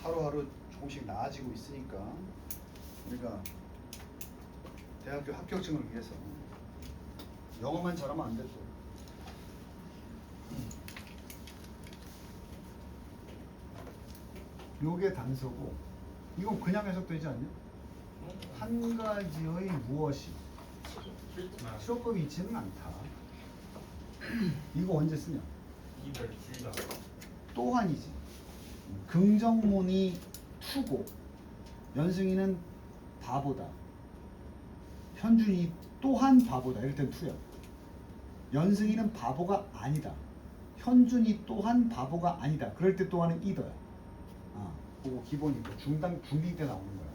하루하루 조금씩 나아지고 있으니까 우리가 대학교 합격증을 위해서 영어만 잘하면 안 돼. 또 요게 단서고 이건 그냥 해석되지 않냐? 한 가지의 무엇이 실효법이 있지는 않다. 이거 언제 쓰냐? 이별 둘 다. 또한이지. 긍정문이 투고 연승이는 바보다. 현준이 또한 바보다. 이럴 땐 투야. 연승이는 바보가 아니다. 현준이 또한 바보가 아니다. 그럴 때 또한은 이더야. 그거 기본이고 중딩 때 나오는 거야.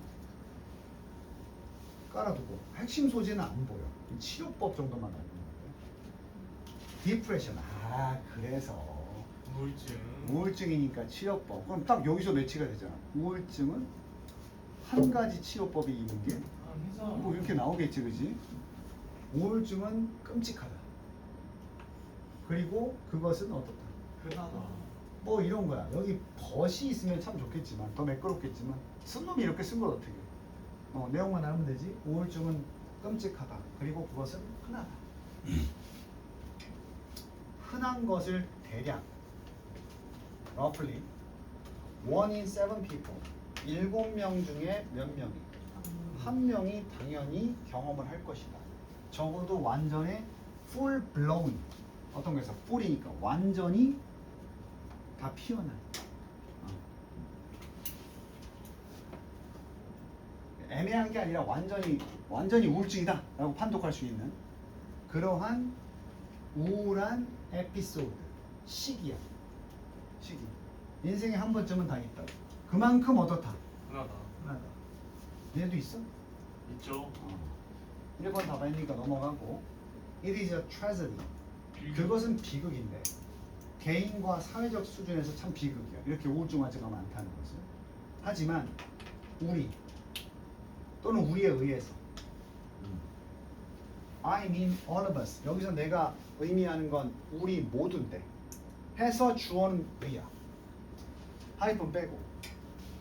깔아두고 핵심 소재는 안 보여. 치료법 정도만 알고 있는 거야. 디프레션. 그래서 우울증이니까 치료법. 그럼 딱 여기서 매치가 되잖아. 우울증은 한 가지 치료법이 있는 게 뭐 이렇게 나오겠지, 그지? 우울증은 끔찍하다. 그리고 그것은 어떻다? 흔하다. 뭐 이런 거야. 여기 벗이 있으면 참 좋겠지만 더 매끄럽겠지만 쓴 놈이 이렇게 쓴 걸 어떻게 해? 내용만 알면 되지. 우울증은 끔찍하다. 그리고 그것은 흔하다. 흔한 것을 대략 roughly 1 in 7 people 7명 중에 몇 명이 한 명이 당연히 경험을 할 것이다. 적어도 완전히 full blown 어떤 거에서 full이니까 완전히 다 피어난 애매한 게 아니라 완전히 우울증이다 라고 판독할 수 있는 그러한 우울한 에피소드 시기야. 시기. 인생에 한 번쯤은 다 있다. 그만큼 어떻다? 흔하다. 얘도 있어? 있죠. 1번 답안이니까 넘어가고 It is a tragedy. 그것은 비극인데 개인과 사회적 수준에서 참 비극이야. 이렇게 우울증 환자가 많다는 것은. 하지만 우리 또는 우리에 의해서 I mean all of us. 여기서 내가 의미하는 건 우리 모두인데 해서 주어는 we야. 하이픈 빼고.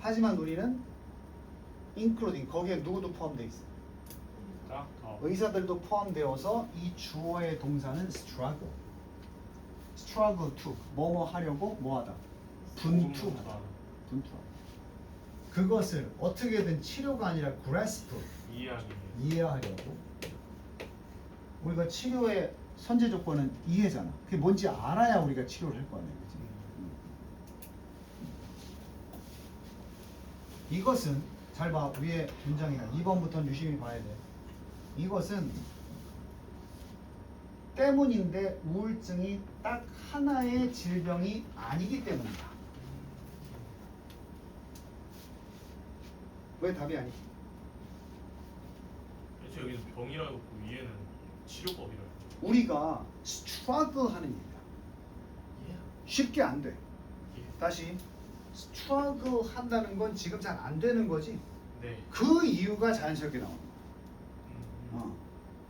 하지만 우리는 including 거기에 누구도 포함되어 있어. 의사들도 포함되어서 이 주어의 동사는 struggle. struggle to 뭐뭐 하려고 뭐하다. 분투하다. 분투하다. 그것을 어떻게든 치료가 아니라 grasp 이해하려고. 우리가 치료의 선제 조건은 이해잖아. 그게 뭔지 알아야 우리가 치료를 할 거 아니야. 그치? 이것은 잘 봐. 위에 문장이야. 2번부터는 유심히 봐야 돼. 이것은 때문인데 우울증이 딱 하나의 질병이 아니기 때문이다. 왜 답이 아니지? 그렇죠. 여기서 병이라고 그 위에는 치료법이라고. 우리가 struggle 하는 일이야. 쉽게 안 돼. 다시 struggle 한다는 건 지금 잘 안 되는 거지. 네. 그 이유가 자연스럽게 나오는 거야.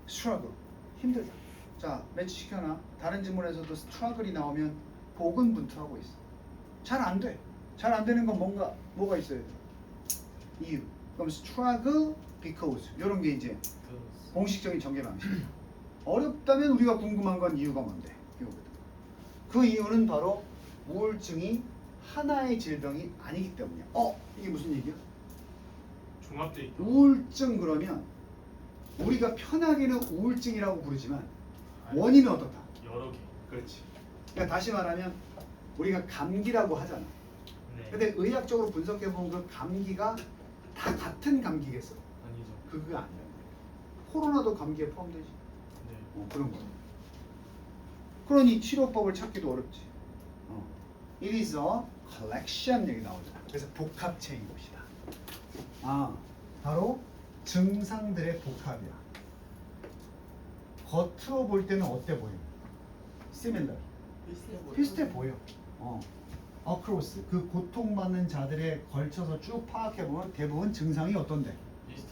struggle 힘들다. 자, 매치 시켜놔. 다른 지문에서도 struggle이 나오면 보근분투하고 있어. 잘 안 돼. 잘 안 되는 건 뭐가 있어야 돼? 이유. 그럼 struggle because 이런 게 이제 공식적인 전개 방식이야. 어렵다면 우리가 궁금한 건 이유가 뭔데? 이거거든. 그 이유는 바로 우울증이 하나의 질병이 아니기 때문이야. 이게 무슨 얘기야? 종합돼 있다. 우울증 그러면 우리가 편하게는 우울증이라고 부르지만 원인은 어떻다? 여러 개. 그렇지. 그러니까 다시 말하면 우리가 감기라고 하잖아. 네. 근데 의학적으로 분석해보면 그 감기가 다 같은 감기겠어? 아니죠. 그게 아니야. 코로나도 감기에 포함되지. 네. 그런 거야. 그러니 치료법을 찾기도 어렵지. It is a collection 얘기 나오잖아. 그래서 복합체인 것이다. 바로 증상들의 복합이야. 겉으로 볼 때는 어때 보여? Similar. 비슷해 보여. across 그 고통받는 자들에 걸쳐서 쭉 파악해보면 대부분 증상이 어떤데?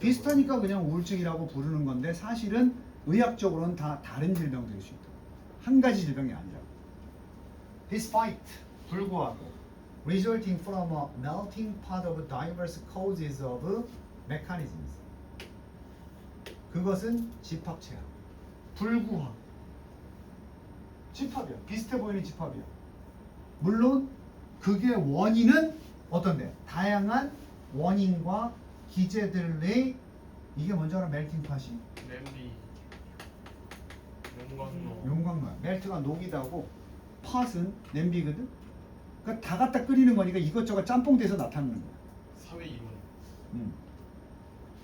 비슷하니까 그냥 우울증이라고 부르는 건데 사실은 의학적으로는 다 다른 질병들일 수 있다. 한 가지 질병이 아니라. Despite 불구하고 resulting from a melting pot of diverse causes of mechanisms. 그것은 집합체야. 불구하. 집합이야. 비슷해 보이는 집합이야. 물론 그게 원인은 어떤데? 다양한 원인과 기제들의 이게 먼저 하는 멜팅 팟이 냄비, 용광로. 용광로야. 멜트가 녹이다고 팟은 냄비거든. 그러니까 다 갖다 끓이는 거니까 이것저것 짬뽕돼서 나타나는 거야. 사회 이론.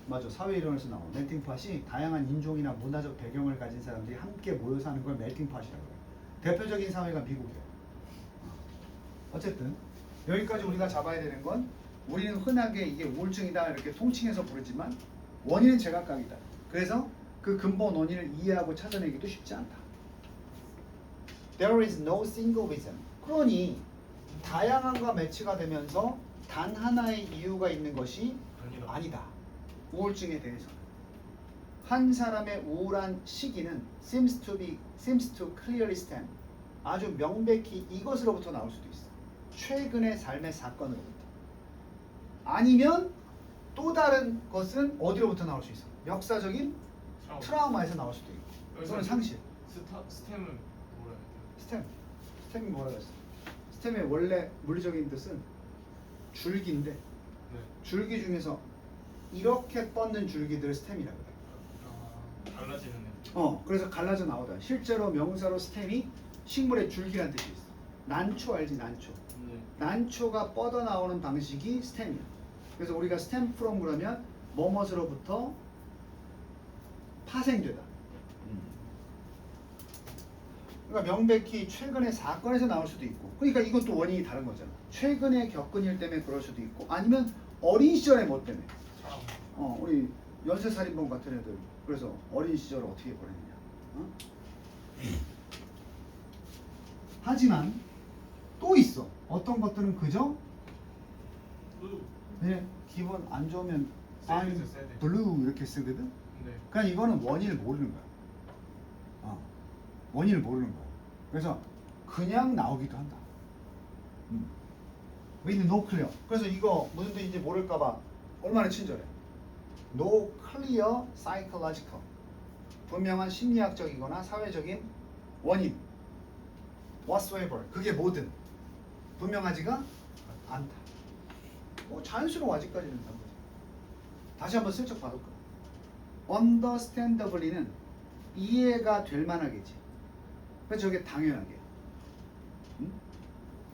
맞아. 사회 이론에서 나와. 멜팅 팟이 다양한 인종이나 문화적 배경을 가진 사람들이 함께 모여 사는 걸 멜팅 팟이라고 그래. 대표적인 사회가 미국이야. 어쨌든 여기까지 우리가 잡아야 되는 건 우리는 흔하게 이게 우울증이다 이렇게 통칭해서 부르지만 원인은 제각각이다. 그래서 그 근본 원인을 이해하고 찾아내기도 쉽지 않다. There is no single reason. 그러니 다양한과 매치가 되면서 단 하나의 이유가 있는 것이 아니다. 우울증에 대해서 한 사람의 우울한 시기는 seems to clearly stem. 아주 명백히 이것으로부터 나올 수도 있어. 최근의 삶의 사건으로부터. 아니면 또 다른 것은 어디로부터 나올 수 있어? 역사적인 트라우마에서 나올 수도 있고. 이거는 상실. 스템은 뭐라 해야 돼요? 스템. 스템이 뭐라고 했어? 스템의 원래 물리적인 뜻은 줄기인데 네. 줄기 중에서 이렇게 뻗는 줄기들을 스템이라고 그래. 갈라지는 냄비. 그래서 갈라져 나오다. 실제로 명사로 스템이 식물의 줄기란 뜻이 있어. 난초 알지? 난초. 네. 난초가 뻗어 나오는 방식이 스템이야. 그래서 우리가 스템 프롬 그러면 뭐뭇으로부터 파생되다. 그러니까 명백히 최근의 사건에서 나올 수도 있고, 그러니까 이것도 원인이 다른 거잖아. 최근에 겪은 일 때문에 그럴 수도 있고, 아니면 어린 시절의 뭐 때문에. 우리 연쇄살인범 같은 애들 그래서 어린 시절을 어떻게 보냈느냐. 하지만 또 있어. 어떤 것들은 그저 그냥 기분 안 좋으면 I'm blue 이렇게 쓰거든. 네. 그러니까 이거는 원인을 모르는 거야. 원인을 모르는 거야. 그래서 그냥 나오기도 한다. with no clear. 그래서 이거 무슨 뜻인지 모를까봐 얼마나 친절해. No clear psychological. 분명한 심리학적이거나 사회적인 원인. whatsoever. 그게 뭐든 분명하지가 않다. 자연스러워 아직까지는. 다시 한번 슬쩍 봐볼까. understandably는 이해가 될 만하겠지. 그래서 저게 당연하게.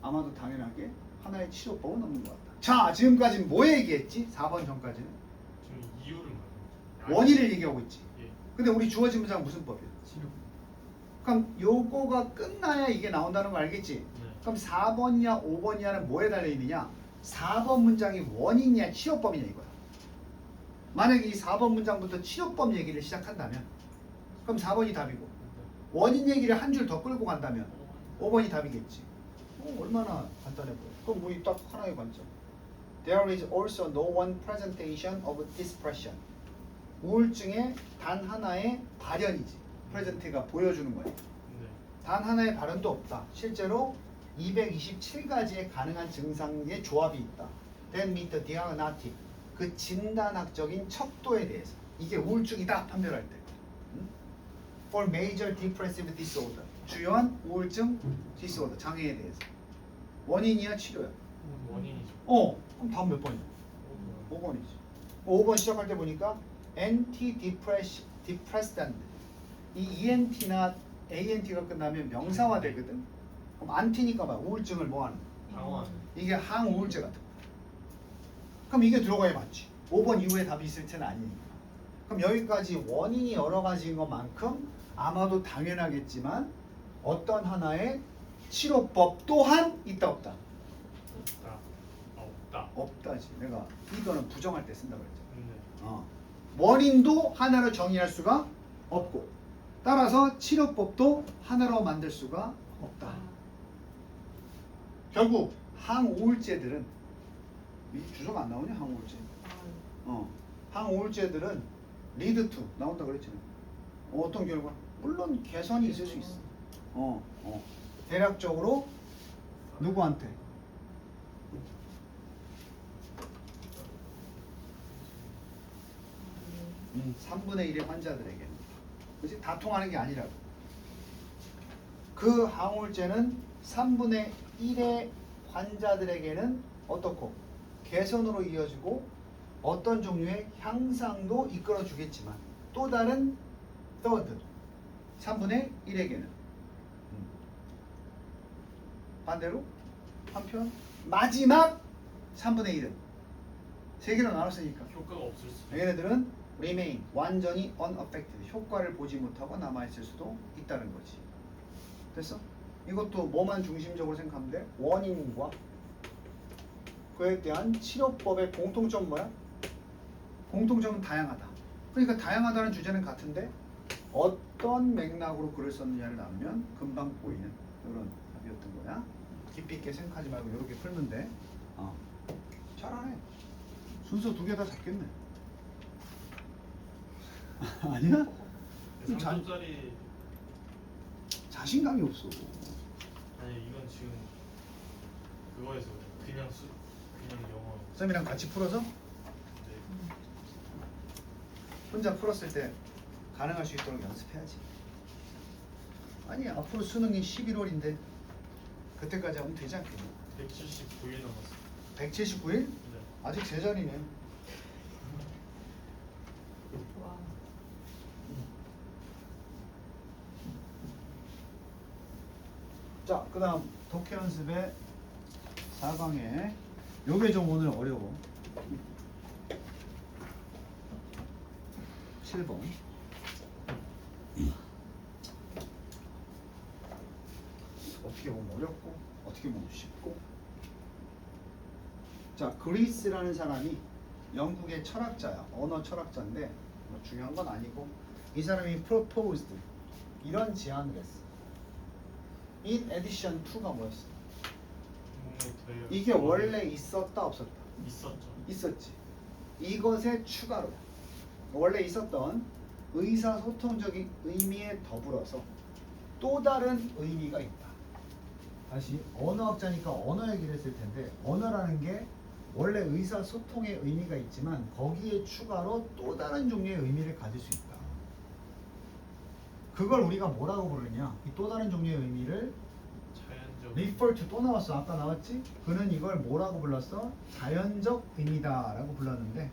아마도 당연하게 하나의 치료법은 없는 것 같다. 자, 지금까지는 뭐 얘기했지? 4번 전까지는 지금 이유를 말해요. 원인을 얘기하고 있지. 예. 근데 우리 주어진 문장 무슨 법이야? 치료. 그럼 요거가 끝나야 이게 나온다는 거 알겠지? 네. 그럼 4번이냐 5번이냐는 뭐에 달려있느냐? 4번 문장이 원인이냐 치료법이냐 이거야. 만약에 이 4번 문장부터 치료법 얘기를 시작한다면 그럼 4번이 답이고, 원인 얘기를 한 줄 더 끌고 간다면 5번이 답이겠지. 얼마나 간단해 보여. 그럼 우리 딱 하나의 관점. There is also no one presentation of depression. 우울증의 단 하나의 발현이지. 프레젠트가 보여주는 거야. 네. 단 하나의 발현도 없다. 실제로 227가지의 가능한 증상의 조합이 있다. Then meet the diagnostic. 그 진단학적인 척도에 대해서 이게 우울증이다 판별할 때. For major depressive disorder. 주요한 우울증 디스오더 장애에 대해서. 원인이야 치료야? 원인이죠. 그럼 다음 몇 번이야? 5번이지. 5번 시작할 때 보니까 antidepressant. 이 ENT나 ANT가 끝나면 명사화 되거든. 그럼 안티니까 봐. 우울증을 뭐하는? 방어하는. 이게 항우울제 같은 거야. 그럼 이게 들어가야 맞지. 5번 이후에 답이 있을 텐 아니니까. 그럼 여기까지 원인이 여러 가지인 것만큼 아마도 당연하겠지만 어떤 하나의 치료법 또한 있다 없다? 없다. 없다지. 내가 이거는 부정할 때 쓴다고 그랬잖아. 네. 원인도 하나로 정의할 수가 없고, 따라서 치료법도 하나로 만들 수가 없다. 결국 항우울제들은 이 주소가 안 나오냐? 항우울제. 항우울제들은 lead to 나온다 그랬잖아. 어떤 결과? 물론 개선이 있을 수 있어. 대략적으로 누구한테? 3분의 1의 환자들에게는. 그렇지? 다 통하는 게 아니라고. 그 항우울제는 3분의 1의 환자들에게는 어떻고? 개선으로 이어지고 어떤 종류의 향상도 이끌어 주겠지만 또 다른 third 3분의 1에게는 반대로 한편 마지막 3분의 1은 세 개로 나눴으니까 효과가 없을 수. 얘네들은 remain 완전히 unaffected 효과를 보지 못하고 남아있을 수도 있다는 거지. 됐어? 이것도 뭐만 중심적으로 생각하면 돼? 원인과 그에 대한 치료법의 공통점 뭐야? 공통점은 다양하다. 그러니까 다양하다는 주제는 같은데 어떤 맥락으로 글을 썼느냐를 나누면 금방 보이는 이런 답이었던 거야. 깊이 있게 생각하지 말고 이렇게 풀면 돼. 잘하네. 순서 2개 다 잡겠네. 아니야? 좀 3점짜리. 자신감이 없어. 아니 이건 지금 그거에서 그냥 영어. 쌤이랑 같이 풀어서 네. 혼자 풀었을 때 가능할 수 있도록 연습해야지. 아니 앞으로 수능이 11월인데 그때까지 하면 되지 않겠냐? 179일 남았어. 179일? 네. 아직 제자리네. 와. 자, 그 다음 독해 연습의 4강에 요게 좀 오늘 어려워. 7번. 어떻게 보면 어렵고 어떻게 보면 쉽고. 자, 그리스라는 사람이 영국의 철학자야. 언어 철학자인데 뭐 중요한 건 아니고 이 사람이 proposed 이런 제안을 했어. In addition to가 뭐였어? 이게 원래 있었다 없었다? 있었죠. 있었지. 이것에 추가로 원래 있었던 의사소통적인 의미에 더불어서 또 다른 의미가 있다. 다시 언어학자니까 언어 얘기를 했을 텐데 언어라는 게 원래 의사소통의 의미가 있지만 거기에 추가로 또 다른 종류의 의미를 가질 수 있다. 그걸 우리가 뭐라고 부르냐? 이 또 다른 종류의 의미를 자연적. refer to 또 나왔어. 아까 나왔지? 그는 이걸 뭐라고 불렀어? 자연적 의미다라고 불렀는데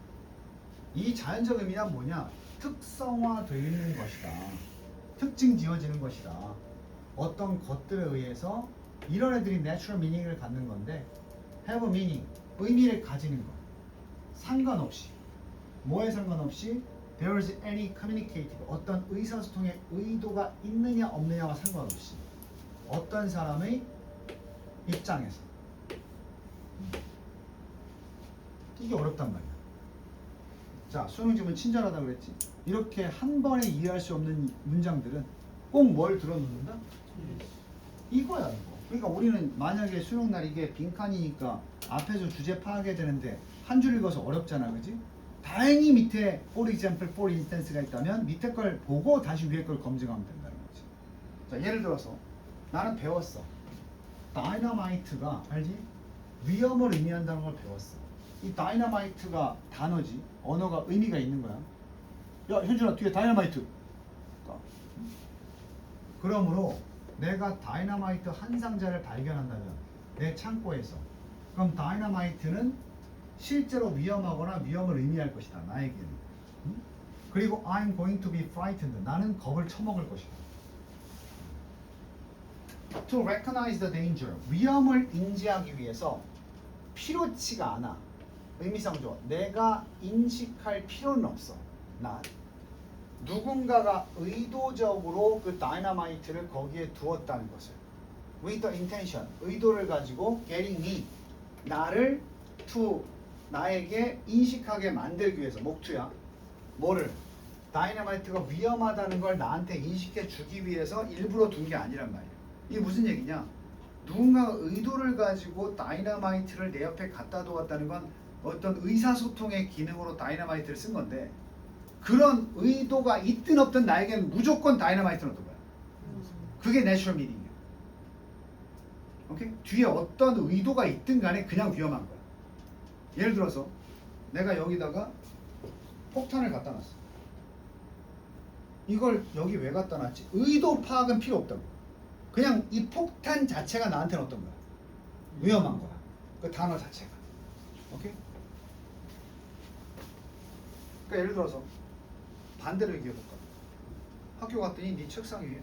이 자연적 의미란 뭐냐? 특성화되는 것이다. 특징 지어지는 것이다. 어떤 것들에 의해서 이런 애들이 natural meaning을 갖는 건데 have a meaning, 의미를 가지는 것. 상관없이 뭐에 상관없이 there's any communicative 어떤 의사소통의 의도가 있느냐 없느냐와 상관없이 어떤 사람의 입장에서 이게 어렵단 말이야. 자, 수능 지문 친절하다 그랬지. 이렇게 한 번에 이해할 수 없는 문장들은 꼭 뭘 들어놓는다? 이거야 이거. 그러니까 우리는 만약에 수능날 이게 빈칸이니까 앞에서 주제 파악해야 되는데 한 줄 읽어서 어렵잖아, 그지? 다행히 밑에 for example, for instance가 있다면 밑에 걸 보고 다시 위에 걸 검증하면 된다는 거지. 자, 예를 들어서 나는 배웠어. 다이너마이트가 알지? 위험을 의미한다는 걸 배웠어. 이 다이너마이트가 단어지, 언어가 의미가 있는 거야. 야, 현준아 뒤에 다이너마이트. 그러므로 내가 다이너마이트 한 상자를 발견한다면 내 창고에서 그럼 다이너마이트는 실제로 위험하거나 위험을 의미할 것이다. 나에게는. 그리고 I'm going to be frightened. 나는 겁을 처먹을 것이다. To recognize the danger. 위험을 인지하기 위해서 필요치가 않아. 의미상 좋아. 내가 인식할 필요는 없어. 난. 누군가가 의도적으로 그 다이너마이트를 거기에 두었다는 것을 with the intention 의도를 가지고 getting me 나를 to 나에게 인식하게 만들기 위해서 목투야 뭐를 다이너마이트가 위험하다는 걸 나한테 인식해 주기 위해서 일부러 둔 게 아니란 말이야. 이게 무슨 얘기냐? 누군가가 의도를 가지고 다이너마이트를 내 옆에 갖다 두었다는 건 어떤 의사소통의 기능으로 다이너마이트를 쓴 건데 그런 의도가 있든 없든 나에게는 무조건 다이너마이트는 어떤 거야? 그게 내추럴 미닝이야. 오케이? 뒤에 어떤 의도가 있든 간에 그냥 위험한 거야. 예를 들어서 내가 여기다가 폭탄을 갖다 놨어. 이걸 여기 왜 갖다 놨지? 의도 파악은 필요 없다고. 그냥 이 폭탄 자체가 나한테는 어떤 거야? 위험한 거야. 그 단어 자체가. 오케이? 그러니까 예를 들어서 반대로 얘기해 볼까? 학교 갔더니 네 책상 위에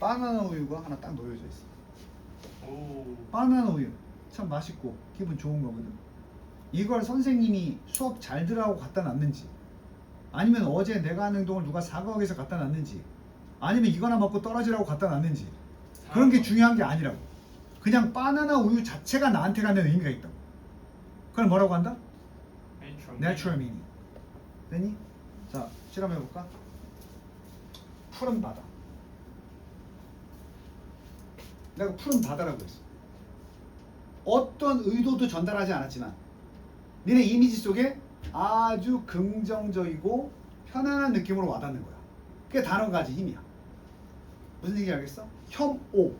바나나 우유가 하나 딱 놓여져 있어. 오. 바나나 우유 참 맛있고 기분 좋은 거거든. 이걸 선생님이 수업 잘 들으라고 갖다 놨는지, 아니면 어제 내가 하는 행동을 누가 사과하기위해서 갖다 놨는지, 아니면 이거나 먹고 떨어지라고 갖다 놨는지, 그런 게 중요한 게 아니라고. 그냥 바나나 우유 자체가 나한테 갖는 의미가 있다고. 그걸 뭐라고 한다? Natural meaning. 됐니? 자, 실험해볼까? 푸른 바다. 내가 푸른 바다라고 했어. 어떤 의도도 전달하지 않았지만 니네 이미지 속에 아주 긍정적이고 편안한 느낌으로 와닿는 거야. 그게 단어가 가진 힘이야. 무슨 얘기 알겠어? 혐오.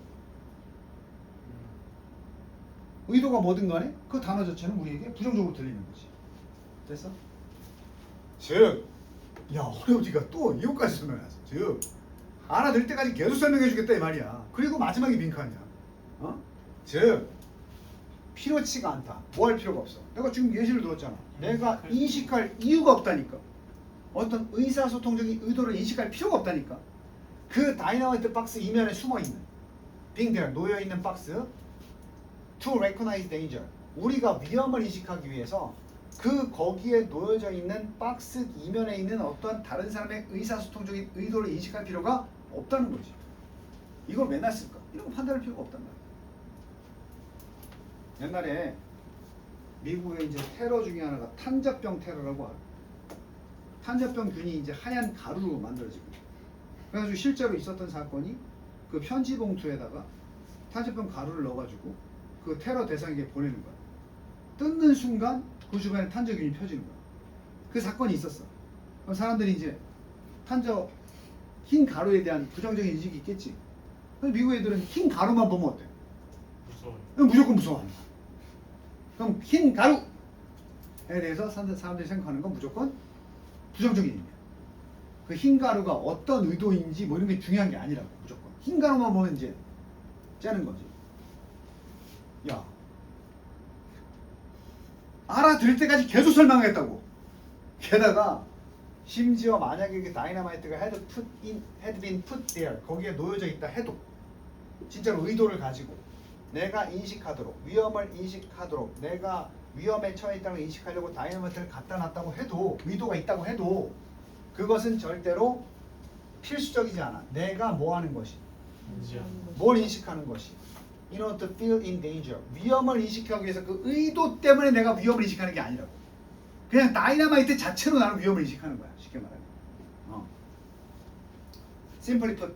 의도가 뭐든 간에 그 단어 자체는 우리에게 부정적으로 들리는 거지. 됐어? 즉, 야 어려우지가 또 이것까지 설명해놨어. 즉, 알아들 때까지 계속 설명해 주겠다 이 말이야. 그리고 마지막에 빈칸이야. 즉, 필요치가 않다. 뭐 할 필요가 없어. 내가 지금 예시를 들었잖아. 내가 인식할 이유가 없다니까. 어떤 의사소통적인 의도를 인식할 필요가 없다니까. 그 다이너마이트 박스 이면에 숨어있는, being there, 놓여있는 박스, to recognize danger, 우리가 위험을 인식하기 위해서 그 거기에 놓여져 있는 박스 이면에 있는 어떤 다른 사람의 의사소통적인 의도를 인식할 필요가 없다는 거지. 이걸 맨날 쓸까? 이런 거 판단할 필요가 없단 말이야. 옛날에 미국에 이제 테러 중에 하나가 탄저병 테러라고 알아. 탄저병균이 이제 하얀 가루로 만들어지거든. 그래가지고 실제로 있었던 사건이 그 편지 봉투에다가 탄저병 가루를 넣어가지고 그 테러 대상에게 보내는 거야. 뜯는 순간 그 주변에 탄저균이 펴지는 거야. 그 사건이 있었어. 그럼 사람들이 이제 탄저 흰 가루에 대한 부정적인 인식이 있겠지. 근데 미국 애들은 흰 가루만 보면 어때? 무서워요. 그럼 무조건 무서워하는 거야. 그럼 흰 가루에 대해서 사람들이 생각하는 건 무조건 부정적인 의미야. 그 흰 가루가 어떤 의도인지 뭐 이런 게 중요한 게 아니라고. 무조건 흰 가루만 보면 이제 째는 거지. 야, 알아들을 때까지 계속 설명하겠다고. 게다가 심지어 만약에 이게 다이너마이트가 had been put there, 거기에 놓여져 있다 해도, 진짜로 의도를 가지고 내가 인식하도록, 위험을 인식하도록, 내가 위험에 처해 있다는 걸 인식하려고 다이너마이트를 갖다 놨다고 해도, 의도가 있다고 해도 그것은 절대로 필수적이지 않아. 내가 뭐 하는 것이, 뭘 인식하는 것이, in order to feel in danger, 위험을 인식하기 위해서 그 의도 때문에 내가 위험을 인식하는 게 아니라고. 그냥 다이너마이트 자체로 나는 위험을 인식하는 거야. 쉽게 말하면. Simply put,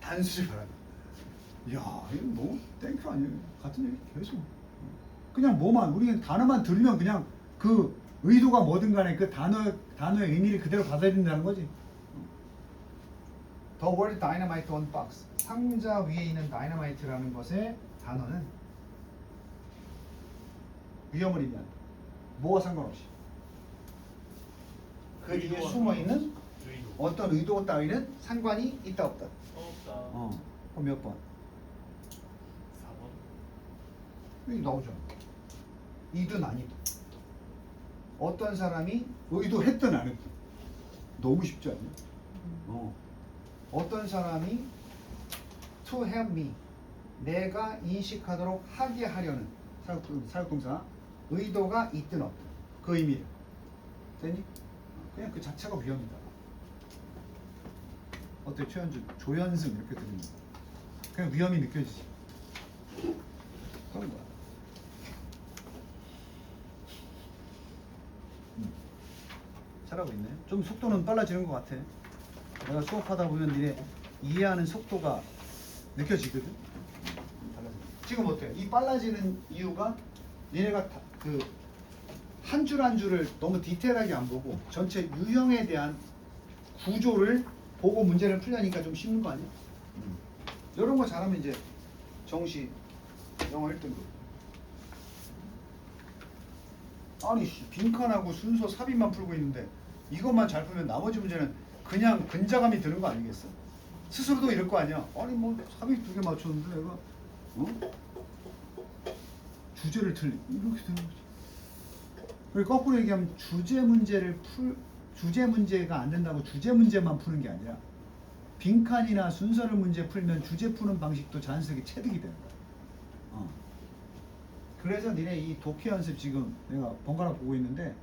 단수를 말하면, 야, 이거 너무 땡큐 아니에요? 같은 얘기 계속. 그냥 뭐만, 우리는 단어만 들으면 그냥 그 의도가 뭐든 간에 그 단어의 의미를 그대로 받아들인다는 거지. The word dynamite on box, 상자 위에 있는 다이너마이트라는 것의 단어는 위험을 의미한다. 뭐와 상관없이 그 뒤에 숨어있는 어떤 의도 따위는 상관이 있다 없다. 없다. 그럼 몇 번? 4번. 여기 나오죠. 이든 아니든, 어떤 사람이 의도했든 안 했든. 너무 쉽지 않냐? 어떤 사람이 to help me, 내가 인식하도록 하게 하려는 사역동사, 의도가 있든 없든 그 의미를. 됐니? 그냥 그 자체가 위험이다. 어때 최현준, 조연승 이렇게 들으면 그냥 위험이 느껴지지. 그런 거야. 잘하고 있네. 좀 속도는 빨라지는 것 같아. 내가 수업하다 보면 니네 이해하는 속도가 느껴지거든. 지금 어때? 이 빨라지는 이유가 니네가 그 한 줄 한 줄을 너무 디테일하게 안 보고 전체 유형에 대한 구조를 보고 문제를 풀려니까 좀 쉽는 거 아니야? 이런 거 잘하면 이제 정시 영어 1등급. 아니 빈칸하고 순서 삽입만 풀고 있는데 이것만 잘 풀면 나머지 문제는 그냥 근자감이 드는 거 아니겠어? 스스로도 이럴 거 아니야. 아니 뭐 삽입 2개 맞췄는데 내가 주제를 틀리 이렇게 되는 거지. 그리고 거꾸로 얘기하면 주제 문제가 안 된다고 주제 문제만 푸는 게 아니라 빈칸이나 순서를 문제 풀면 주제 푸는 방식도 자연스럽게 체득이 되는 거야. 그래서 니네 이 독해 연습 지금 내가 번갈아 보고 있는데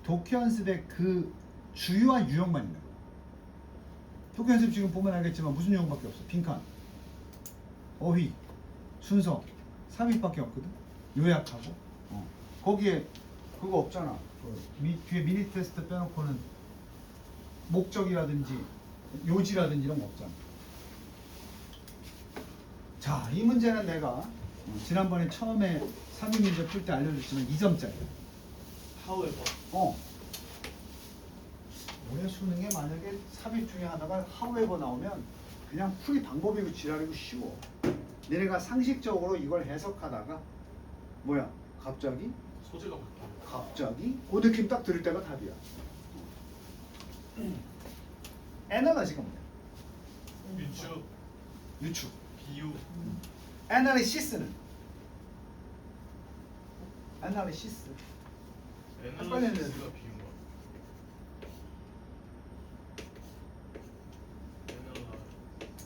독해 연습의 그 주요한 유형만 있는 거야. 독해 연습 지금 보면 알겠지만 무슨 유형밖에 없어. 빈칸, 어휘, 순서, 삽입밖에 없거든. 요약하고 거기에 그거 없잖아. 뒤에 미니 테스트 빼놓고는 목적이라든지 요지라든지 이런 거 없잖아. 자, 이 문제는 내가 지난번에 처음에 삽입 문제 풀 때 알려줬지만 2점짜리야. however. 올해 수능에 만약에 삽입 중에 하나가 however 나오면 그냥 풀이 방법이고 지랄이고 쉬워. 너네가 상식적으로 이걸 해석하다가 뭐야? 갑자기 소재가 바뀌어. 그 느낌 딱 들을 때가 답이야. 애널라이즈가 뭐야? 유추. 비유. 애널리시스는 애널리시스. 애널리시스가 비유인 거야.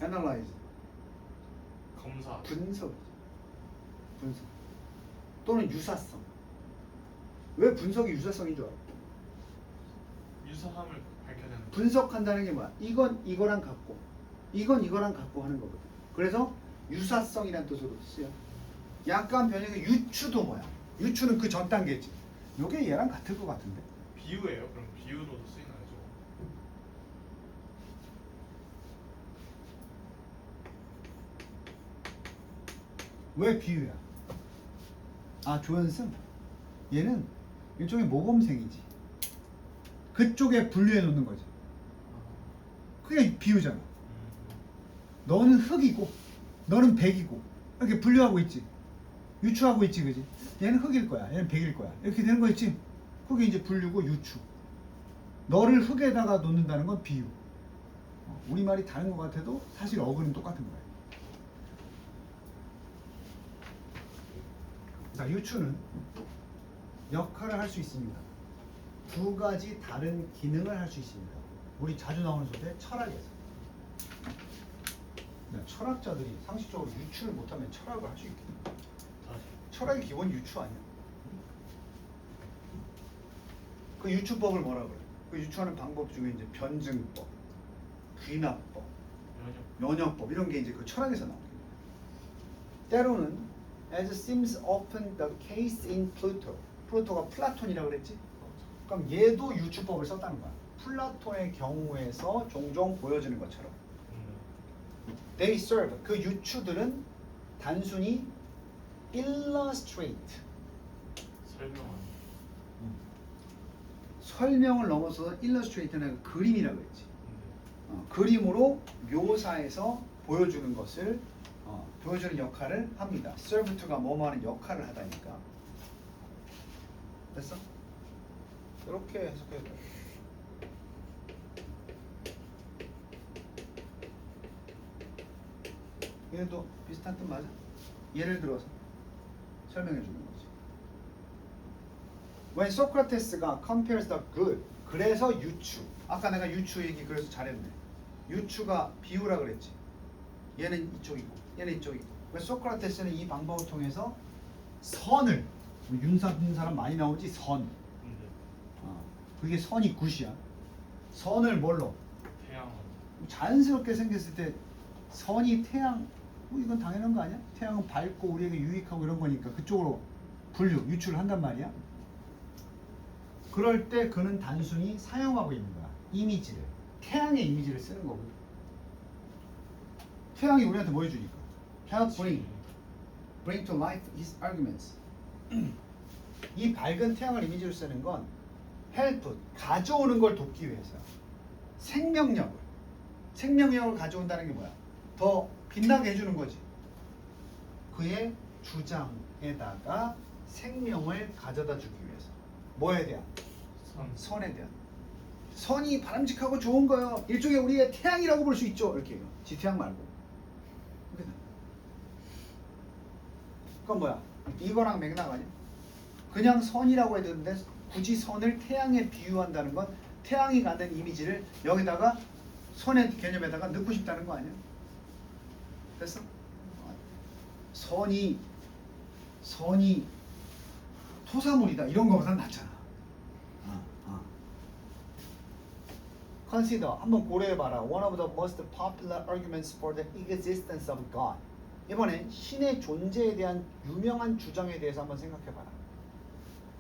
애널라이즈 검사. 분석 또는 유사성. 왜 분석이 유사성인 줄 알아? 유사함을 밝혀야 되는 거야. 분석한다는 게 뭐야? 이건 이거랑 같고 이건 이거랑 같고 하는 거거든. 그래서 유사성이란 뜻으로 쓰여. 약간 변형의 유추도 뭐야? 유추는 그 전 단계지. 요게 얘랑 같을 것 같은데. 비유예요. 그럼 비유로도 쓰이나요, 저거? 왜 비유야? 조연승. 얘는 일종의 모범생이지. 그쪽에 분류해 놓는 거지. 그게 비유잖아. 너는 흑이고 너는 백이고 이렇게 분류하고 있지. 유추하고 있지, 그지? 얘는 흑일 거야, 얘는 백일 거야. 이렇게 되는 거 있지? 그게 이제 분류고 유추. 너를 흑에다가 놓는다는 건 비유. 우리말이 다른 것 같아도 사실 어근은 똑같은 거야. 자, 유추는 역할을 할 수 있습니다. 두 가지 다른 기능을 할 수 있습니다. 우리 자주 나오는 소재 철학에서. 철학자들이 상식적으로 유추를 못하면 철학을 할 수 있겠나? 철학의 기본 유추 아니야? 그 유추법을 뭐라 그래? 그 유추하는 방법 중에 이제 변증법, 귀납법, 면역법 이런 게 이제 그 철학에서 나옵니다. 때로는 as seems often the case in Plato. 플루토가 플라톤이라고 그랬지? 그럼 얘도 유추법을 썼다는 거야. 플라톤의 경우에서 종종 보여지는 것처럼. They serve. 그 유추들은 단순히 illustrate. 설명을 넘어서 illustrate는 그림이라고 했지. 그림으로 묘사해서 보여주는 것을 보여주는 역할을 합니다. serve to가 뭐뭐 하는 역할을 하다니까. 됐어? 이렇게 해석해도 돼. 얘도 비슷한 뜻 맞아? 예를 들어서 설명해 주는 거지. When Socrates가 compares the good, 그래서 유추. 아까 내가 유추 얘기 그래서 잘했네. 유추가 비유라 그랬지. 얘는 이쪽이고, 얘는 이쪽이고. 왜 소크라테스는 이 방법을 통해서 선을, 윤사는 사람 많이 나오지 선. 그게 선이 굿이야. 선을 뭘로? 태양. 자연스럽게 생겼을 때 선이 태양. 뭐 이건 당연한 거 아니야? 태양은 밝고 우리에게 유익하고 이런 거니까 그쪽으로 유추를 한단 말이야. 그럴 때 그는 단순히 사용하고 있는 거야. 이미지를. 태양의 이미지를 쓰는 거거든. 태양이 우리한테 뭐 해주니까? Help bring to life his arguments. 이 밝은 태양을 이미지로 쓰는 건 help, 가져오는 걸 돕기 위해서야. 생명력을 가져온다는 게 뭐야? 더 빛나게 해주는 거지. 그의 주장에다가 생명을 가져다 주기 위해서. 뭐에 대한? 선에 대한. 선이 바람직하고 좋은 거예요. 일종의 우리의 태양이라고 볼 수 있죠. 이렇게 해요. 지태양 말고. 그건 뭐야? 이거랑 맥락 아니야? 그냥 선이라고 해도 되는데 굳이 선을 태양에 비유한다는 건 태양이 갖는 이미지를 여기다가 선의 개념에다가 넣고 싶다는 거 아니야? 됐어? 선이 토사물이다 이런 거보다 낫잖아. Consider 한번 고려해봐라. One of the most popular arguments for the existence of God. 이번엔 신의 존재에 대한 유명한 주장에 대해서 한번 생각해봐라.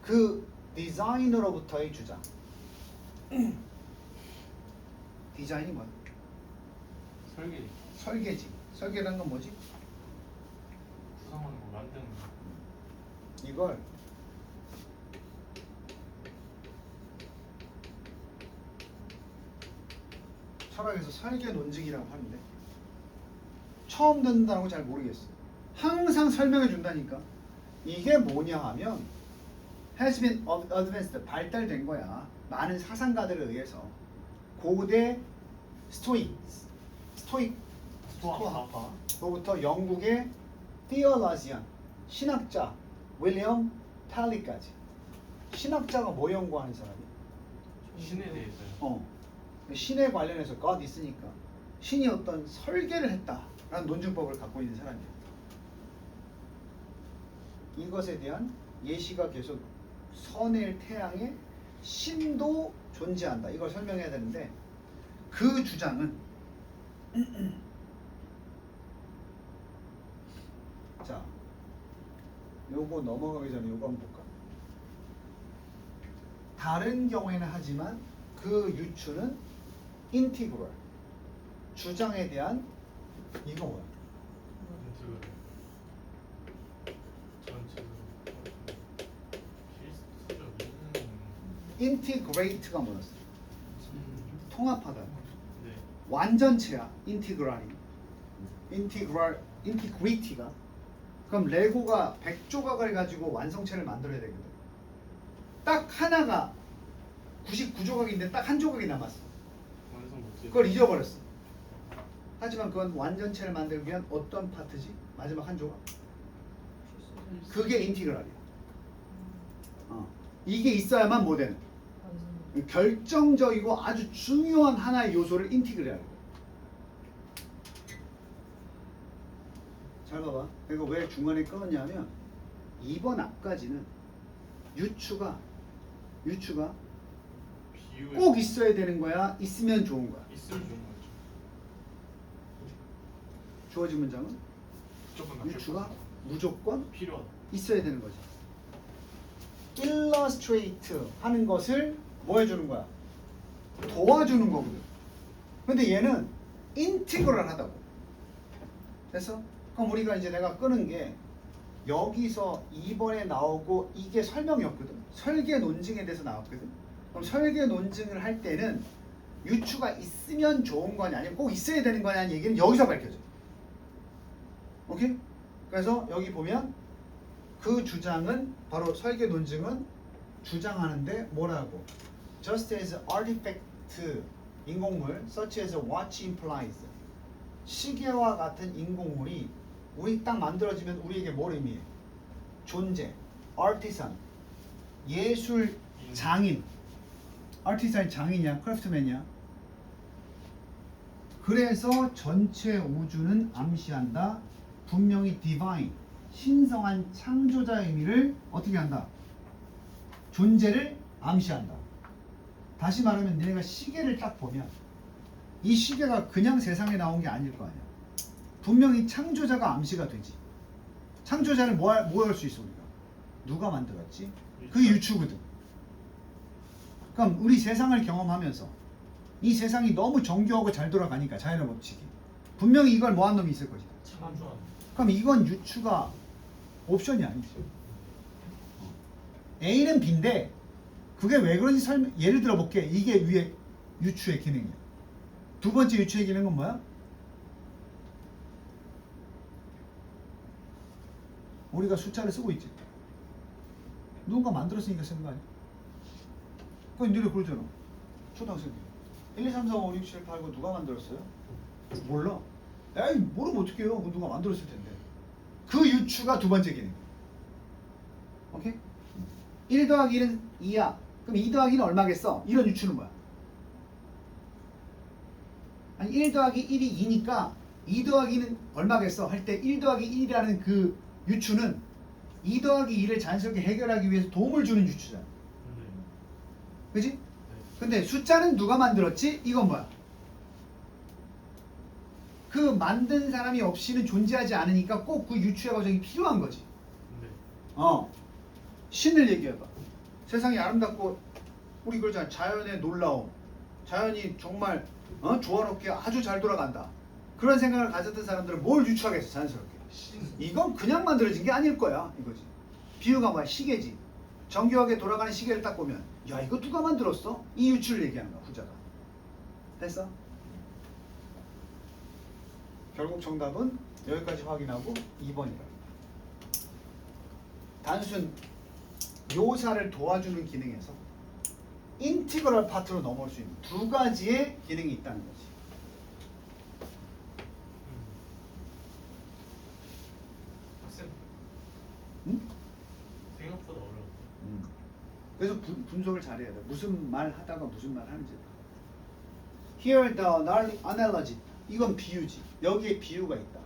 그 디자이너로부터의 주장. 디자인이 뭐야? 설계 설계지. 설계라는 건 뭐지? 구성하는 거 만드는 거. 이걸 철학에서 설계 논증이라고 하는데 처음 듣는다는 거 잘 모르겠어. 항상 설명해 준다니까. 이게 뭐냐 하면 has been advanced 발달된 거야. 많은 사상가들에 의해서 고대 스토아파로부터 영국의 theologian 신학자 윌리엄 탈리까지. 신학자가 뭐 연구하는 사람이야? 신에 대해서요. 신에 관련해서 God 있으니까 신이 어떤 설계를 했다라는 논증법을 갖고 있는 사람이에요. 이것에 대한 예시가 계속 선의 태양에 신도 존재한다. 이걸 설명해야 되는데 그 주장은 자, 요거 넘어가기 전에 요거 한번 볼까? 다른 경우에는 하지만 그 유추는 인티그럴 주장에 대한 이거 뭐야? 인티그레이트가 뭐였어? 통합하다. 네. 완전체야. 인티그랄이. 인티그리티가. 그럼 레고가 100조각을 가지고 완성체를 만들어야 되거든. 딱 하나가 99조각인데 딱 한 조각이 남았어. 완성 못해. 그걸 잊어버렸어. 하지만 그건 완전체를 만들기 위한 어떤 파트지? 마지막 한 조각. 그게 인티그랄이야. 이게 있어야만 뭐 되는? 결정적이고 아주 중요한 하나의 요소를 인티그레이하는 거야. 잘 봐봐. 이거 왜 중간에 끊었냐면 이번 앞까지는 유추가 꼭 있어야 되는 거야? 있으면 좋은 거야? 있으면 좋은 거죠. 주어진 문장은 유추가 무조건 필요하다. 있어야 되는 거지. illustrate 하는 것을 뭐 해주는 거야? 도와주는 거거든. 근데 얘는 인티그럴 하다고. 됐어? 그럼 우리가 이제 내가 끄는 게 여기서 2번에 나오고 이게 설명이었거든. 설계 논증에 대해서 나왔거든. 그럼 설계 논증을 할 때는 유추가 있으면 좋은 거냐 아니면 꼭 있어야 되는 거냐는 얘기는 여기서 밝혀져. 오케이? 그래서 여기 보면 그 주장은 바로 설계 논증은 주장하는데 뭐라고? Just as artifact 인공물 such as a watch implies 시계와 같은 인공물이 우리 딱 만들어지면 우리에게 뭘 의미해? 존재, artisan 예술 장인. artisan이 장인이야? 크래프트맨이야? 그래서 전체 우주는 암시한다. 분명히 divine 신성한 창조자의 의미를 어떻게 한다? 존재를 암시한다. 다시 말하면 너네가 시계를 딱 보면 이 시계가 그냥 세상에 나온 게 아닐 거 아니야. 분명히 창조자가 암시가 되지. 창조자를 뭐 할 수 있어 우리가? 누가 만들었지? 그게 유추거든. 그럼 우리 세상을 경험하면서 이 세상이 너무 정교하고 잘 돌아가니까 자연의 법칙이 분명히 이걸 뭐 한 놈이 있을 것이다. 창조한. 그럼 이건 유추가 옵션이 아니지. A는 B인데 그게 왜 그런지 예를 들어 볼게. 이게 위에 유추의 기능이야. 두 번째 유추의 기능은 뭐야? 우리가 숫자를 쓰고 있지. 누군가 만들었으니까 쓰는 거 아니야? 그건 니네 그러잖아. 초등학생들. 1, 2, 3, 4, 5, 6, 7, 8, 9 누가 만들었어요? 몰라. 에이 모르면 어떡해요. 그 누가 만들었을 텐데. 그 유추가 두 번째 기능. 오케이? 1 더하기 1은 2야. 그럼 2 더하기 1은 얼마겠어? 이런 유추는 뭐야? 아니 1 더하기 1이 2니까 2 더하기 2는 얼마겠어? 할 때 1 더하기 1이라는 그 유추는 2 더하기 2를 자연스럽게 해결하기 위해서 도움을 주는 유추잖아. 그지? 근데 숫자는 누가 만들었지? 이건 뭐야? 그 만든 사람이 없이는 존재하지 않으니까 꼭 그 유추의 과정이 필요한 거지. 신을 얘기해봐. 세상이 아름답고 우리 그러잖아. 자연의 놀라움. 자연이 정말 조화롭게 아주 잘 돌아간다. 그런 생각을 가졌던 사람들은 뭘 유추하겠어? 자연스럽게. 이건 그냥 만들어진 게 아닐 거야. 이거지. 비유가 뭐야? 시계지. 정교하게 돌아가는 시계를 딱 보면 야 이거 누가 만들었어? 이 유추를 얘기하는 거야. 후자가. 됐어? 결국 정답은 여기까지 확인하고 2번이다. 단순 묘사를 도와주는 기능에서 인티그럴 파트로 넘어올 수 있는 두 가지의 기능이 있다는 거지. 학생 응? 생각보다 어려워. 그래서 분석을 잘해야 돼. 무슨 말 하다가 무슨 말 하는지. Here the analogy. 이건 비유지. 여기에 비유가 있다.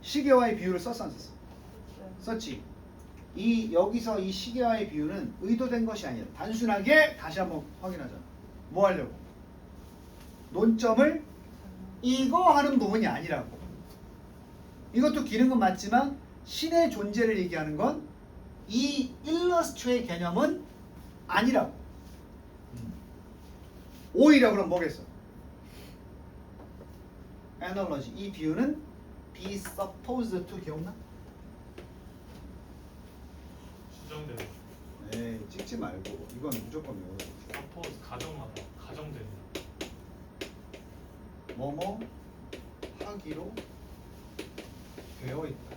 시계와의 비유를 썼어 안 썼어? 썼지. 여기서 이 시계와의 비유는 의도된 것이 아니라 단순하게 다시 한번 확인하자. 뭐 하려고? 논점을 이거 하는 부분이 아니라고. 이것도 기능은 맞지만 신의 존재를 얘기하는 건 이 일러스트의 개념은 아니라고. 오히려 그럼 뭐겠어? analogy. 이 비유는 be supposed to 기억나? 수정되는. 에이 찍지 말고 이건 무조건 외워야 돼. 서포즈 가정마다 가정되는. 뭐뭐 하기로 되어 있다.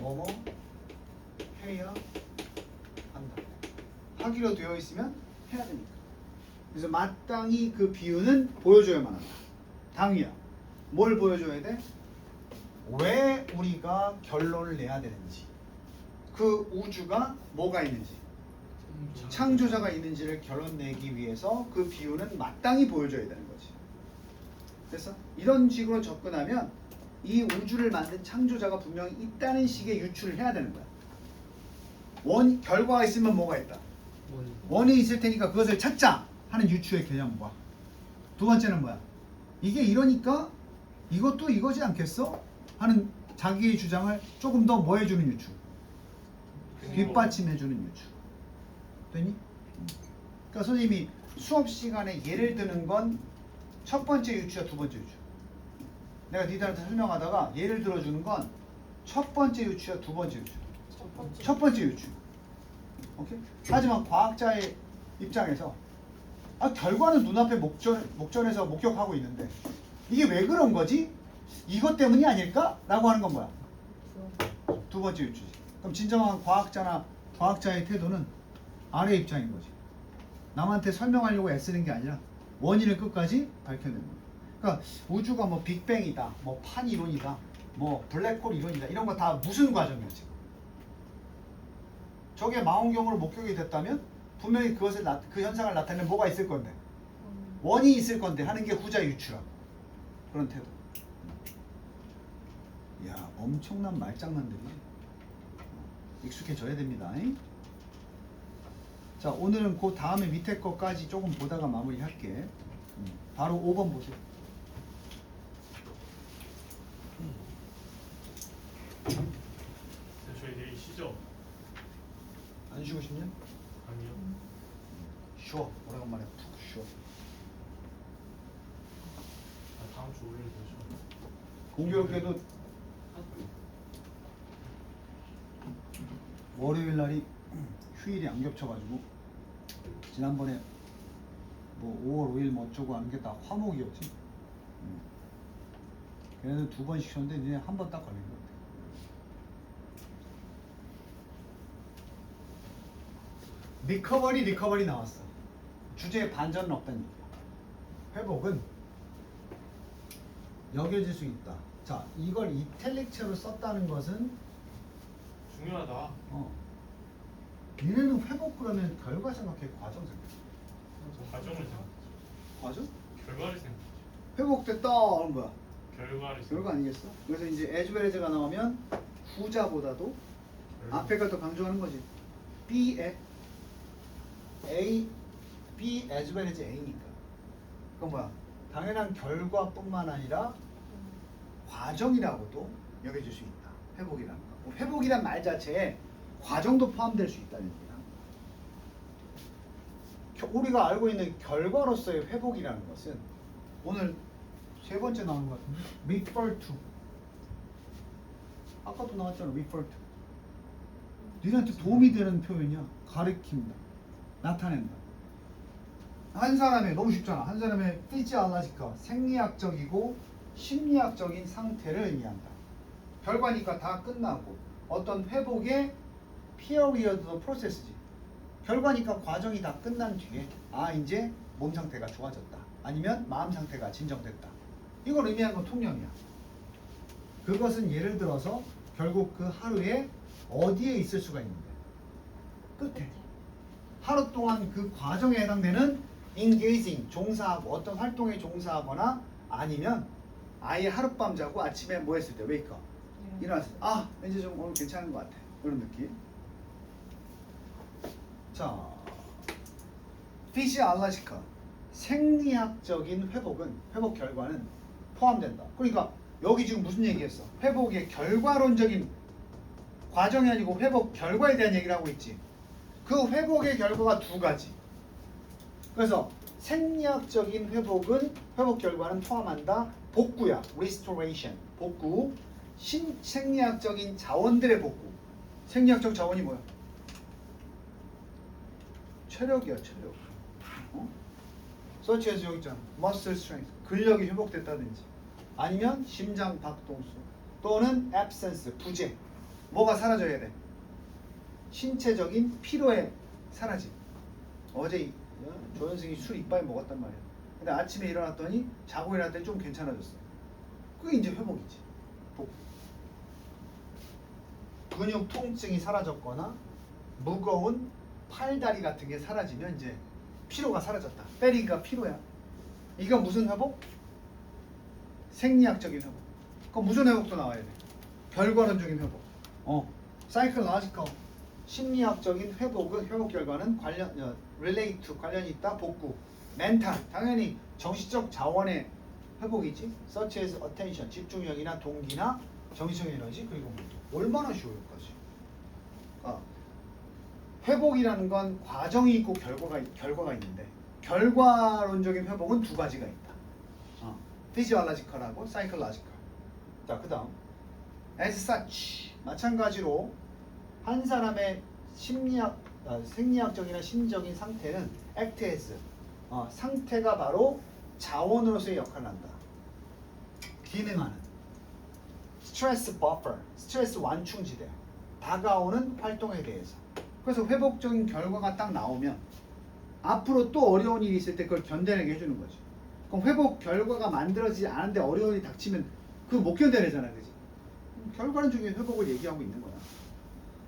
뭐뭐 해야 한다. 하기로 되어 있으면 해야 되니까. 그래서 마땅히 그 비유는 보여줘야만 한다. 당위야. 뭘 보여줘야 돼? 왜 우리가 결론을 내야 되는지, 그 우주가 뭐가 있는지, 창조자가 있는지를 결론 내기 위해서 그 비유는 마땅히 보여줘야 되는 거지. 됐어? 이런 식으로 접근하면 이 우주를 만든 창조자가 분명히 있다는 식의 유추를 해야 되는 거야. 결과가 있으면 뭐가 있다? 원인이 있을 테니까 그것을 찾자 하는 유추의 개념과, 두 번째는 뭐야? 이게 이러니까 이것도 이거지 않겠어? 하는 자기의 주장을 조금 더 뭐 해주는 유추? 뒷받침해주는 유추. 되니? 그러니까 선생님이 수업 시간에 예를 드는 건 첫 번째 유추야, 두 번째 유추? 내가 니들한테 설명하다가 예를 들어주는 건 첫 번째 유추야, 두 번째 유추? 첫 번째 유추. 오케이? 하지만 과학자의 입장에서 결과는 눈앞에 목전에서 목격하고 있는데 이게 왜 그런 거지? 이것 때문이 아닐까? 라고 하는 건 뭐야? 두 번째 유추지. 그럼 진정한 과학자의 태도는 아래 입장인 거지. 남한테 설명하려고 애쓰는 게 아니라 원인을 끝까지 밝혀내는 거야. 그러니까 우주가 뭐 빅뱅이다, 뭐 판 이론이다, 뭐 블랙홀 이론이다, 이런 거 다 무슨 과정이야 지금? 저게 망원경으로 목격이 됐다면 분명히 그 현상을 나타내는 뭐가 있을 건데, 원인이 있을 건데 하는 게 후자 유추라고. 그런 태도. 야, 엄청난 말장난들이지. 익숙해져야 됩니다. 자, 오늘은 그 다음에 밑에 거까지 조금 보다가 마무리할게. 바로 5번 보세요. 저희 내일 쉬죠? 안 쉬고 싶냐? 아니요. 쉬어. 오래간만에 푹 쉬어. 다음 주 월요일 되죠. 공교롭게도 월요일 날이 휴일이 안 겹쳐가지고 지난번에 뭐 5월 5일 뭐 어쩌고 하는 게 다 화목이었지. 걔네들 2번씩 쉬었는데 니네 한 번 딱 걸린 것 같아. 리커버리 나왔어. 주제에 반전은 없다는 얘기야. 회복은 여겨질 수 있다. 자, 이걸 이탈릭체로 썼다는 것은 중요하다. 니네는 회복 그러면 결과 생각해, 과정 생각해? 과정을 생각. 과정? 결과를 생각. 회복됐다 하는 거야. 결과를 생각. 결과 아니겠어? 그래서 이제 as well as가 나오면 후자보다도 앞에가 더 강조하는 거지. be as well as A니까. 그건 뭐야? 당연한 결과뿐만 아니라 과정이라고도 여겨질 수 있다. 회복이라는 거. 회복이란 말 자체에 과정도 포함될 수 있다는 얘기야. 우리가 알고 있는 결과로서의 회복이라는 것은 오늘 세 번째 나오는 것 같은데 refer to. 아까도 나왔잖아. refer to. 니한테 도움이 되는 표현이야. 가리킨다. 나타낸다. 한 사람의 너무 쉽잖아. 한 사람의 physiological 생리학적이고 심리학적인 상태를 의미한다. 결과니까 다 끝나고 어떤 회복의 period도 프로세스지. 결과니까 과정이 다 끝난 뒤에 이제 몸 상태가 좋아졌다. 아니면 마음 상태가 진정됐다. 이걸 의미하는 건 통념이야. 그것은 예를 들어서 결국 그 하루에 어디에 있을 수가 있는데 끝에. 하루 동안 그 과정에 해당되는 engaging, 종사하고 어떤 활동에 종사하거나 아니면 아예 하룻밤 자고 아침에 뭐 했을 때 웨이크업 일어났을 때 왠지 좀 오늘 괜찮은 것 같아. 이런 느낌. 자, physiological 생리학적인 회복 결과는 포함된다. 그러니까 여기 지금 무슨 얘기했어? 회복의 결과론적인 과정이 아니고 회복 결과에 대한 얘기를 하고 있지. 그 회복의 결과가 두 가지. 그래서 생리학적인 회복 결과는 포함한다. 복구야, restoration, 복구. 생리학적인 자원들의 복구. 생리학적 자원이 뭐야? 체력이야, 체력. such as 여기 있잖아. muscle strength, 근력이 회복됐다든지. 아니면 심장 박동수. 또는 absence, 부재. 뭐가 사라져야 돼? 신체적인 피로에 사라짐. 어제 조현승이 술 이빨 먹었단 말이야. 근데 아침에 일어났더니 자고 일어났더니 좀 괜찮아졌어. 그게 이제 회복이지. 복구. 근육 통증이 사라졌거나 무거운 팔다리 같은 게 사라지면 이제 피로가 사라졌다. 때리기가 피로야. 이건 무슨 회복? 생리학적인 회복. 그럼 무슨 회복도 나와야 돼? 결과론적인 회복. psychological 심리학적인 회복 결과는 relate to 관련이 있다. 복구. mental 당연히 정신적 자원의 회복이지. such as attention 집중력이나 동기나 정신적 에너지 그리고 얼마나 쉬워요, 까지. 회복이라는 건 과정이 있고 결과가 있는데 결과론적인 회복은 두 가지가 있다. physiological하고 psychological. 자, 그다음 as such 마찬가지로 한 사람의 생리학적이나 심리적인 상태는 act as 상태가 바로 자원으로서의 역할을 한다. 기능하는 스트레스 버퍼, 스트레스 완충지대, 다가오는 활동에 대해서. 그래서 회복적인 결과가 딱 나오면 앞으로 또 어려운 일이 있을 때 그걸 견뎌내게 해주는 거지. 그럼 회복 결과가 만들어지지 않은데 어려운 일이 닥치면 그거 못 견뎌내잖아, 그지? 결과론적인 회복을 얘기하고 있는 거야.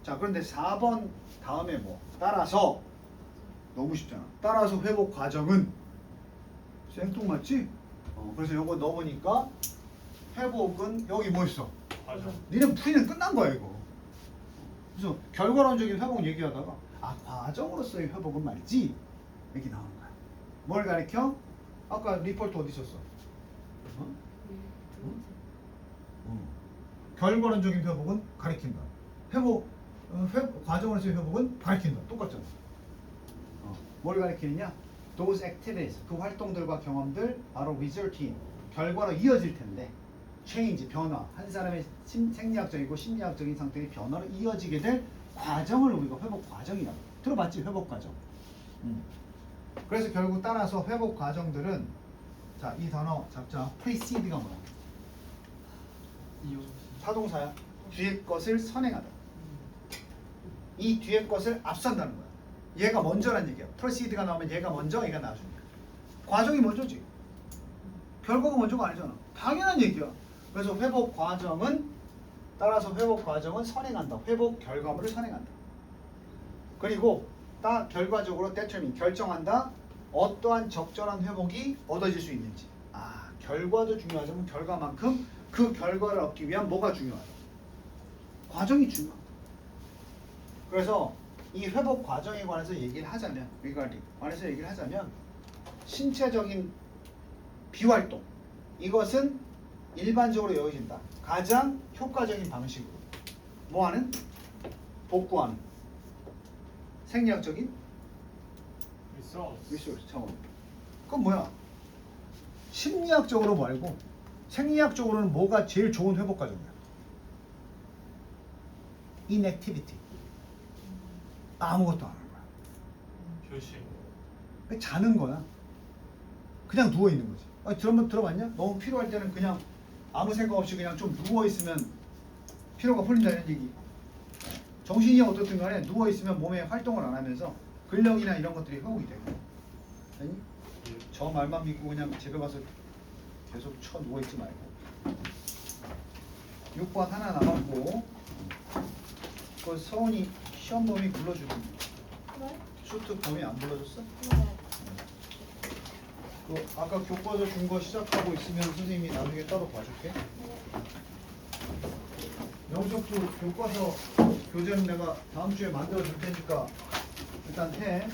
자, 그런데 4번 다음에 뭐? 따라서 너무 쉽잖아. 따라서 회복 과정은 생뚱맞지? 그래서 요거 넣어보니까 회복은 여기 뭐 있어? 과정. 니는 풀이는 끝난 거야 이거. 그래서 결과론적인 회복 얘기하다가 과정으로서의 회복은 말이지 이렇게 나오는 거야. 뭘 가리켜? 아까 리포트 어디 있었어? 결과론적인 회복은 가리킨다. 과정으로서의 회복은 가리킨다. 똑같잖아. 뭘 가리키느냐? Those activities, 그 활동들과 경험들 바로 result in, 결과로 이어질 텐데 change, 변화, 한 사람의 생리학적이고 심리학적인 상태의 변화로 이어지게 될 과정을 우리가 회복 과정이라고 들어봤지? 회복 과정. 그래서 결국 따라서 회복 과정들은 자, 이 단어 잡자. precede가 뭐야? 타동사야. 뒤에 것을 선행하다. 이 뒤에 것을 앞선다는 거야. 얘가 먼저란 얘기야. proceed가 나오면 얘가 먼저, 얘가 나중이야. 과정이 먼저지. 결과가 먼저가 아니잖아. 당연한 얘기야. 그래서 회복 과정은 따라서 회복 과정은 선행한다. 회복 결과물을 선행한다. 그리고 딱 결과적으로 determine 결정한다. 어떠한 적절한 회복이 얻어질 수 있는지. 아, 결과도 중요하지만 결과만큼 그 결과를 얻기 위한 뭐가 중요하다. 과정이 중요하다. 그래서 이 회복 과정에 관해서 얘기를 하자면 regarding 관해서 얘기를 하자면 신체적인 비활동 이것은 일반적으로 여겨진다. 가장 효과적인 방식으로 뭐하는? 복구하는 생리학적인 리소스 차원. 그건 뭐야? 심리학적으로 말고 생리학적으로는 뭐가 제일 좋은 회복 과정이야? inactivity. 아무것도 안 하는 거야. 교실. 그냥 자는 거야. 그냥 누워 있는 거지. 아니, 들어봤냐? 너무 필요할 때는 그냥 아무 생각 없이 그냥 좀 누워 있으면 피로가 풀린다는 얘기. 정신이 어떻든 간에 누워 있으면 몸에 활동을 안 하면서 근력이나 이런 것들이 회복이 되고. 아니? 저 말만 믿고 그냥 집에 가서 계속 쳐 누워 있지 말고. 6번 하나 남았고. 그 서훈이 시험 범위 불러주던데. 네? 수트 범위 안 불러줬어? 네. 그 아까 교과서 준 거 시작하고 있으면 선생님이 나중에 따로 봐줄게. 영석도 교과서 교재는 내가 다음 주에 만들어 줄 테니까 일단 해.